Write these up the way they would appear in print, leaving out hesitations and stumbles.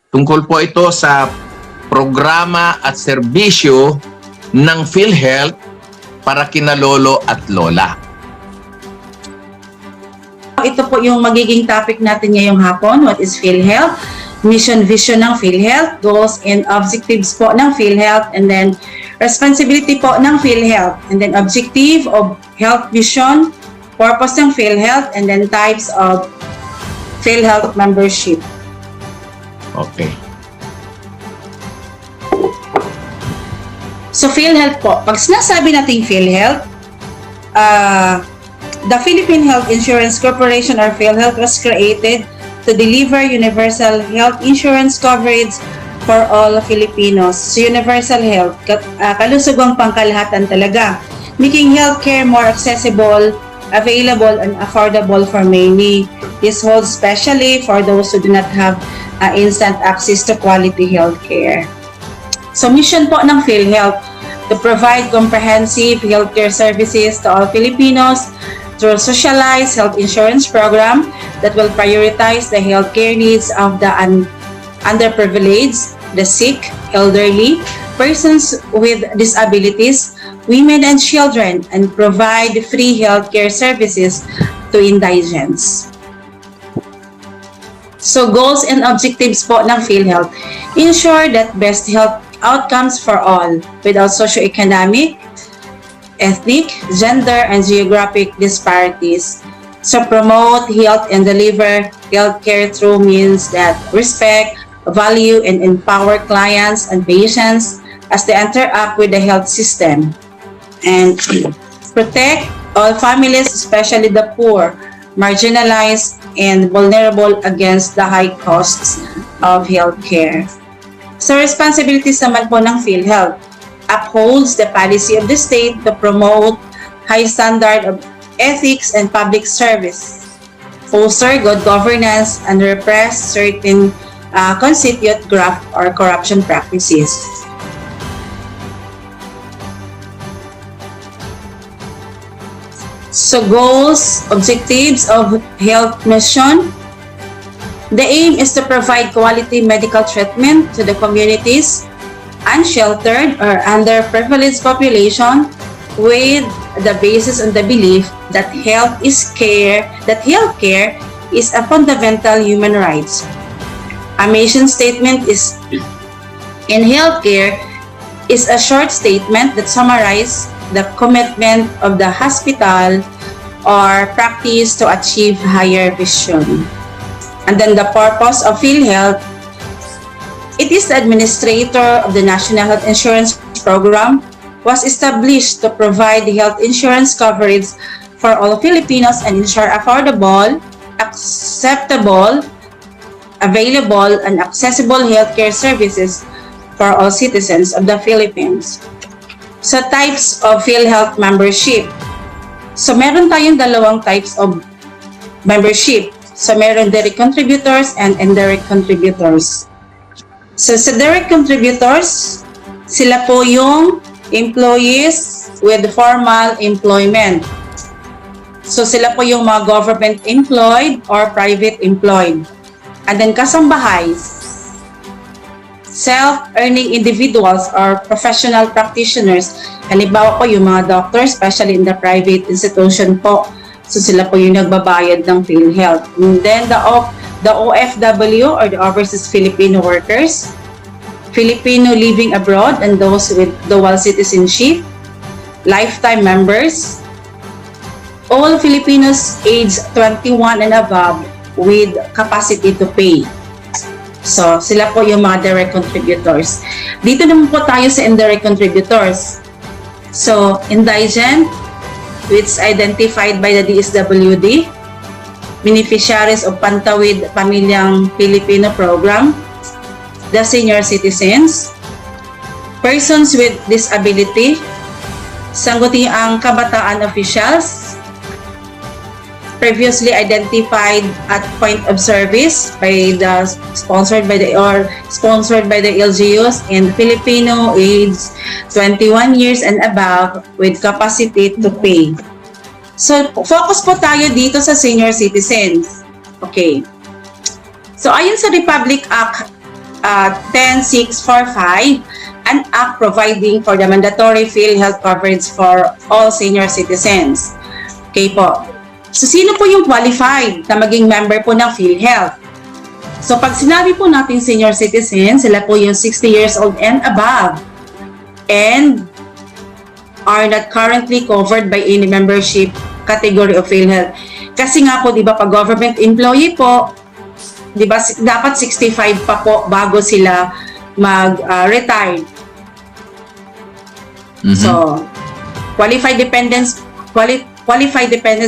Tungkol po ito sa programa at serbisyo ng PhilHealth para kina lolo at lola. Ito po yung magiging topic natin ngayong hapon. What is PhilHealth? Mission, vision ng PhilHealth, goals and objectives po ng PhilHealth, and then responsibility po ng PhilHealth, and then objective of health vision, purpose ng PhilHealth, and then types of PhilHealth membership. Okay. So PhilHealth po, pag sinasabi nating PhilHealth, the Philippine Health Insurance Corporation or PhilHealth was created to deliver universal health insurance coverage for all Filipinos. So universal health, kalusugang pangkalahatan talaga, making healthcare more accessible, available, and affordable for many. This holds especially for those who do not have instant access to quality healthcare. So mission po ng PhilHealth to provide comprehensive healthcare services to all Filipinos through a socialized health insurance program that will prioritize the healthcare needs of the underprivileged, the sick, elderly, persons with disabilities, women and children, and provide free healthcare services to indigents. So goals and objectives po ng PhilHealth: ensure that best health outcomes for all without socioeconomic, ethnic, gender, and geographic disparities. So promote health and deliver healthcare through means that respect, value, and empower clients and patients as they interact with the health system. And protect all families, especially the poor, marginalized, and vulnerable against the high costs of healthcare. So responsibilities naman po ng PhilHealth: upholds the policy of the state to promote high standard of ethics and public service, foster good governance, and repress certain constitute graft or corruption practices. So goals, objectives of health mission. The aim is to provide quality medical treatment to the communities, unsheltered or underprivileged population, with the basis on the belief that healthcare is a fundamental human rights. A mission statement is in healthcare is a short statement that summarizes the commitment of the hospital or practice to achieve higher vision. And then the purpose of PhilHealth: it is the administrator of the National Health Insurance Program, was established to provide health insurance coverage for all Filipinos and ensure affordable, acceptable, available, and accessible healthcare services for all citizens of the Philippines. So types of PhilHealth membership. So meron tayong dalawang types of membership. So meron direct contributors and indirect contributors. So sa direct contributors, sila po yung employees with formal employment. So sila po yung mga government employed or private employed. And then kasambahay, self-earning individuals or professional practitioners. Halimbawa po yung mga doctors, especially in the private institution po. So sila po yung nagbabayad ng PhilHealth. And then the OFW or the Overseas Filipino Workers, Filipino living abroad and those with dual citizenship, lifetime members, all Filipinos aged 21 and above with capacity to pay. So, sila po yung mga direct contributors. Dito naman po tayo sa indirect contributors. So, indigent, which is identified by the DSWD, beneficiaries of Pantawid Pamilyang Pilipino Program, the senior citizens, persons with disability, sangguniang kabataan officials, previously identified at point of service by the sponsored by the LGUs, and Filipino aged 21 years and above with capacity to pay. So focus po tayo dito sa senior citizens. Okay. So ayon sa Republic Act 10645, an act providing for the mandatory PhilHealth coverage for all senior citizens. Okay po. So, sino po yung qualified na maging member po ng PhilHealth? So, pag sinabi po natin senior citizen, sila po yung 60 years old and above and are not currently covered by any membership category of PhilHealth. Kasi nga po, di ba, pag government employee po, di ba, dapat 65 pa po bago sila mag-retire. So, qualified dependents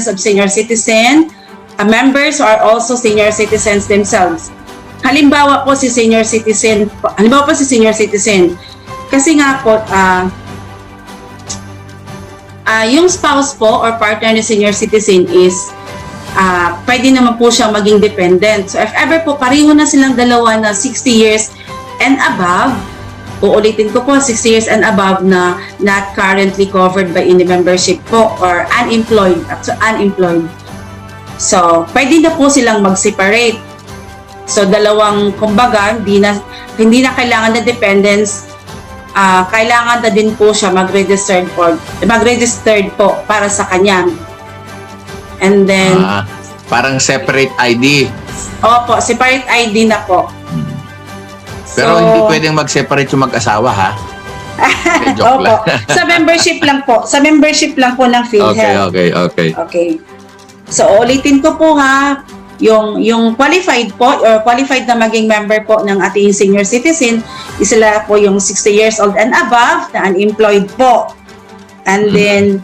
of senior citizen, members are also senior citizens themselves. Halimbawa po si senior citizen, kasi nga po, yung spouse po or partner ni senior citizen is pwede naman po siyang maging dependent. So if ever po pareho na silang dalawa na 60 years and above, uulitin ko po, 60 years and above na not currently covered by any membership po or unemployed, So, pwede na po silang mag-separate. So, dalawang, kumbaga, hindi na kailangan na dependence, kailangan na din po siya mag-registered po para sa kanya. And then, parang separate ID. Opo, separate ID na po. Pero hindi pwedeng mag-separate yung mag-asawa, ha? Okay, joke Opo. lang. Sa membership lang po. Sa membership lang po ng PhilHealth. Okay. So, ulitin ko po ha, yung qualified po or qualified na maging member po ng ating senior citizen, sila po yung 60 years old and above na unemployed po. And then,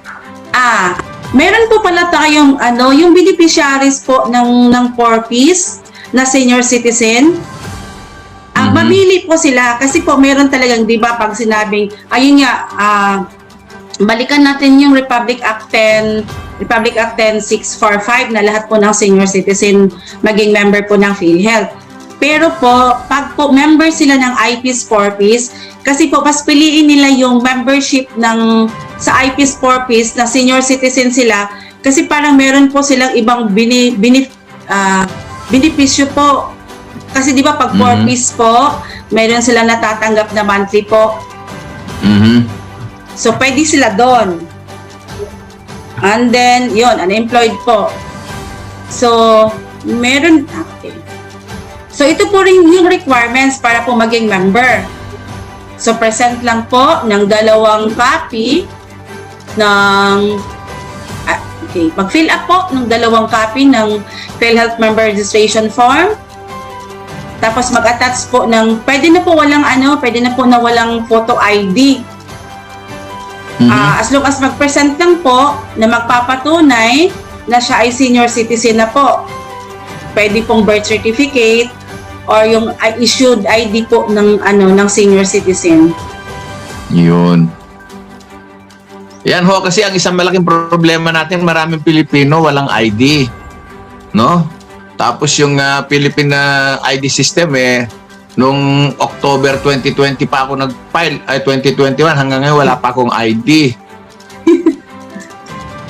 meron po pala tayong yung beneficiaries po ng 4Ps na senior citizen. Mamili po sila kasi po meron talagang, di ba, pag sinabing, ayun nga, balikan natin yung Republic Act 10645 na lahat po ng senior citizen maging member po ng PhilHealth. Pero po, pag po member sila ng IPs 4Ps, kasi po mas piliin nila yung membership sa IPs 4Ps na senior citizen sila kasi parang meron po silang ibang benepisyo po. Kasi di ba pag 4Ps po, meron silang natatanggap na monthly po. So, pwede sila doon. And then, yun, unemployed po. So, meron, okay. So, ito po rin yung requirements para po maging member. So, present lang po ng 2 copy ng, mag-fill up po ng 2 copy ng PhilHealth member registration form. Tapos, mag-attach po ng, pwede na po na walang photo ID. As long as mag-present lang po na magpapatunay na siya ay senior citizen na po. Pwede pong birth certificate or yung issued ID po ng senior citizen. Yun. Yan ho, kasi ang isang malaking problema natin, maraming Pilipino walang ID. No? Tapos yung Philippine ID system nung October 2020 pa ako nag-file, 2021, hanggang ngayon wala pa akong ID.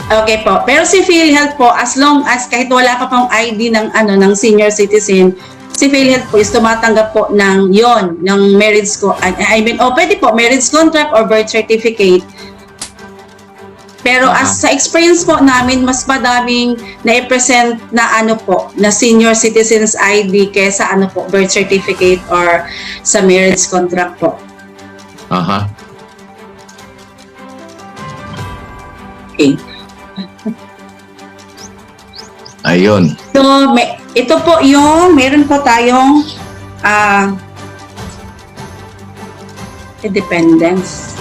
Okay po. Pero si PhilHealth po, as long as kahit wala ka pong ID ng senior citizen, si PhilHealth po is tumatanggap po ng marriage pwede po, marriage contract or birth certificate. Pero as sa experience po namin, mas madaming na-present na na senior citizens ID kaysa birth certificate or sa marriage contract po. Okay. Ayun. So, ito po meron po tayong independence.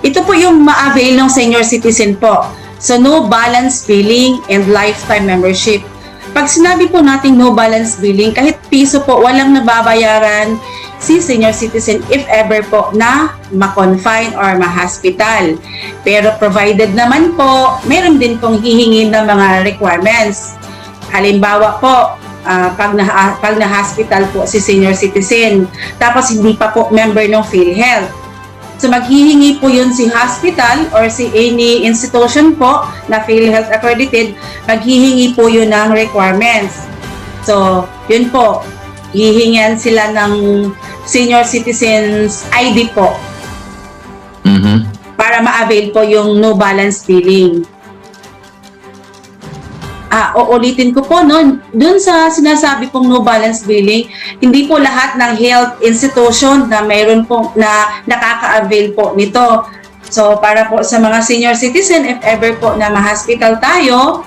Ito po yung ma-avail ng senior citizen po. So, no balance billing and lifetime membership. Pag sinabi po natin no balance billing, kahit piso po, walang nababayaran si senior citizen if ever po na ma-confine or ma-hospital. Pero provided naman po, meron din pong hihingin ng mga requirements. Halimbawa po, pag na-hospital po si senior citizen, tapos hindi pa po member ng PhilHealth. So, maghihingi po yun si hospital or si any institution po na PhilHealth accredited, maghihingi po yun ng requirements. So, yun po. hihingan sila ng senior citizens ID po Mhm. para ma-avail po yung no balance billing. Uulitin ko po, no, dun sa sinasabi pong no balance billing, hindi po lahat ng health institution na mayroon po na nakaka-avail po nito. So, para po sa mga senior citizen, if ever po na ma-hospital tayo,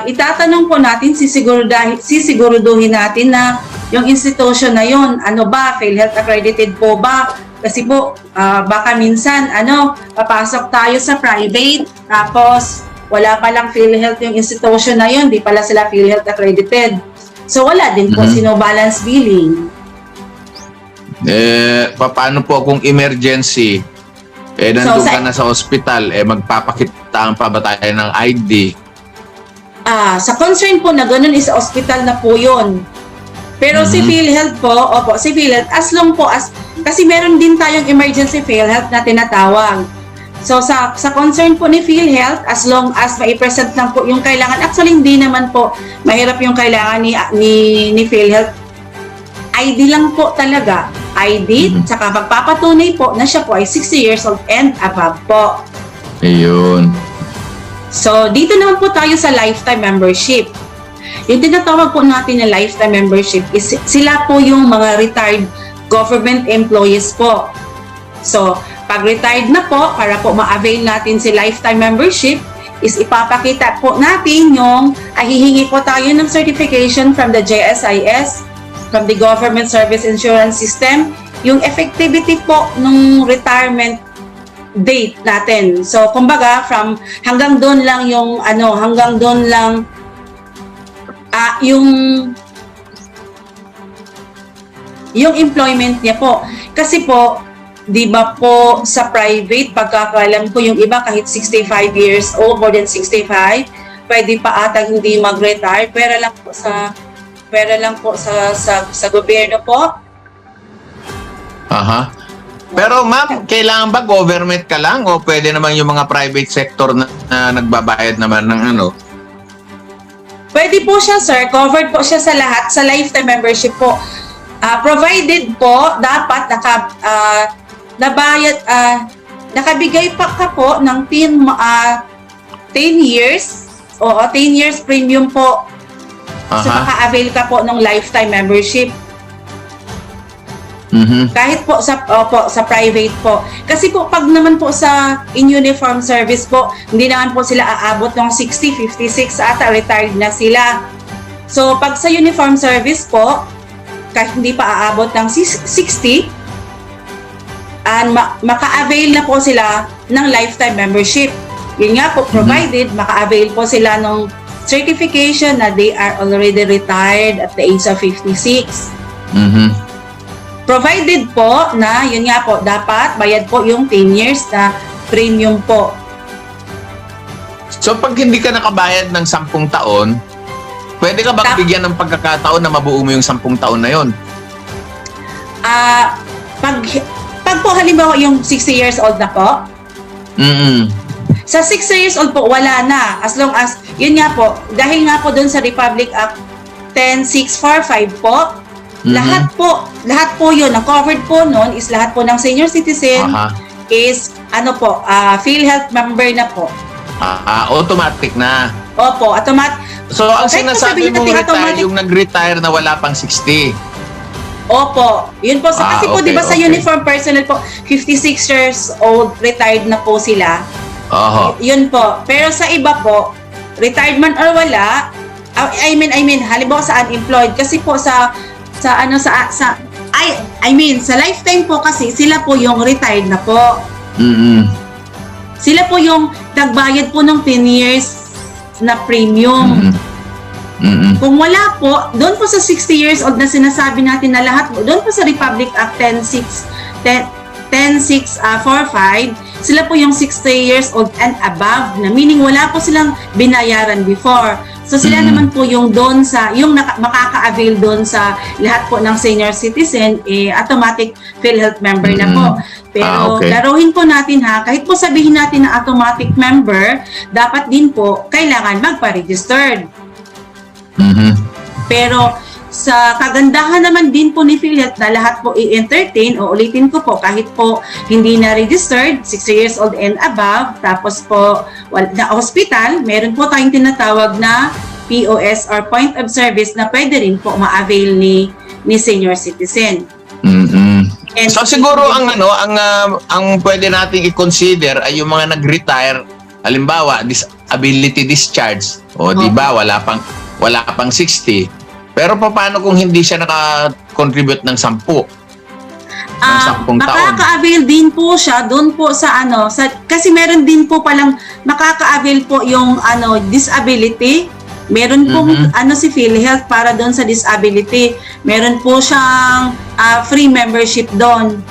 itatanong po natin, sisiguruduhin natin na yung institution na yon, ano ba, PhilHealth accredited po ba? Kasi po, baka minsan, papasok tayo sa private, tapos wala palang PhilHealth yung institution na yun, di pala sila PhilHealth accredited. So wala din po sino balance billing. Paano po kung emergency? Nandun ka na sa hospital, magpapakitaan pa ba tayo ng ID? Sa concern po na ganun is sa hospital na po yun. Pero si PhilHealth po, si PhilHealth, as long po as, kasi meron din tayong emergency PhilHealth na tinatawag. So sa concern po ni PhilHealth, as long as mai-present lang po yung kailangan, actually hindi naman po mahirap yung kailangan ni PhilHealth. ID lang po talaga. ID, tsaka magpapatunay po na siya po ay 60 years old and above po. Ayun. So dito naman po tayo sa lifetime membership. Yung tinatawag po natin na lifetime membership is sila po yung mga retired government employees po. So, pag retired na po, para po ma-avail natin si lifetime membership, is ipapakita po natin yung, hihingi po tayo ng certification from the JSIS, from the Government Service Insurance System, yung effectivity po ng retirement date natin. So, kumbaga, hanggang doon lang yung, hanggang doon lang, yung employment niya po. Kasi po, di ba po sa private, pagkakalam ko yung iba kahit 65 years old, more than 65, pwede pa atang hindi mag-retire. Pwera lang po sa gobyerno po. Aha. Pero ma'am, kailangan ba government ka lang o pwede naman yung mga private sector na nagbabayad naman ng Pwede po siya, sir. Covered po siya sa lahat, sa lifetime membership po. Provided po, dapat nakabigay pa ka po ng 10 years o 10 years premium po. So maka-avail ka po ng lifetime membership. Kahit po sa private po. Kasi po pag naman po sa in-uniform service po, hindi naman po sila aabot ng 60, 56 ata, retired na sila. So pag sa uniform service po, kahit hindi pa aabot ng 60, and maka-avail na po sila ng lifetime membership. Yun nga po, provided maka-avail po sila ng certification na they are already retired at the age of 56. Provided po na, yun nga po, dapat bayad po yung 10 years na premium po. So pag hindi ka nakabayad ng 10 taon, pwede ka ba bigyan ng pagkakataon na mabuo mo yung 10 taon na yun? Pag po halimbawa yung 60 years old na po, sa 60 years old po, wala na. As long as, yun nga po, dahil nga po dun sa Republic Act 10645 po, lahat po yun, ang covered po nun is lahat po ng senior citizen is, PhilHealth member na po. Automatic na. Opo, automatic. So, ang sinasabi mong retire, yung nag-retire na wala pang 60. Opo. Yun po. Kasi po, di ba sa uniform personnel po, 56 years old, retired na po sila. Yun po. Pero sa iba po, retired man or wala, I mean, halimbawa sa unemployed, kasi po sa lifetime po kasi, sila po yung retired na po. Sila po yung nagbayad po ng 10 years na premium. Kung wala po, doon po sa 60 years old na sinasabi natin na lahat po, doon po sa Republic Act 10645, sila po yung 60 years old and above, na meaning wala po silang binayaran before. So sila naman po yung doon sa, yung makaka-avail doon sa lahat po ng senior citizen, automatic PhilHealth member na po. Pero laruhin po natin kahit po sabihin natin na automatic member, dapat din po kailangan magpa-registered. Pero sa kagandahan naman din po ni PhilHealth na lahat po i-entertain, o ulitin ko po, kahit po hindi na registered, 60 years old and above, tapos po na hospital, meron po tayong tinatawag na POS or point of service na pwede rin po ma-avail ni senior citizen. And So siguro ang pwede nating i-consider ay yung mga nag-retire, halimbawa disability discharge, o di ba wala pang 60. Pero paano kung hindi siya naka-contribute ng 10? Ng 10 taon? Makaka-avail din po siya doon po sa kasi meron din po palang makaka-avail po yung disability. Meron pong si PhilHealth para doon sa disability. Meron po siyang free membership doon.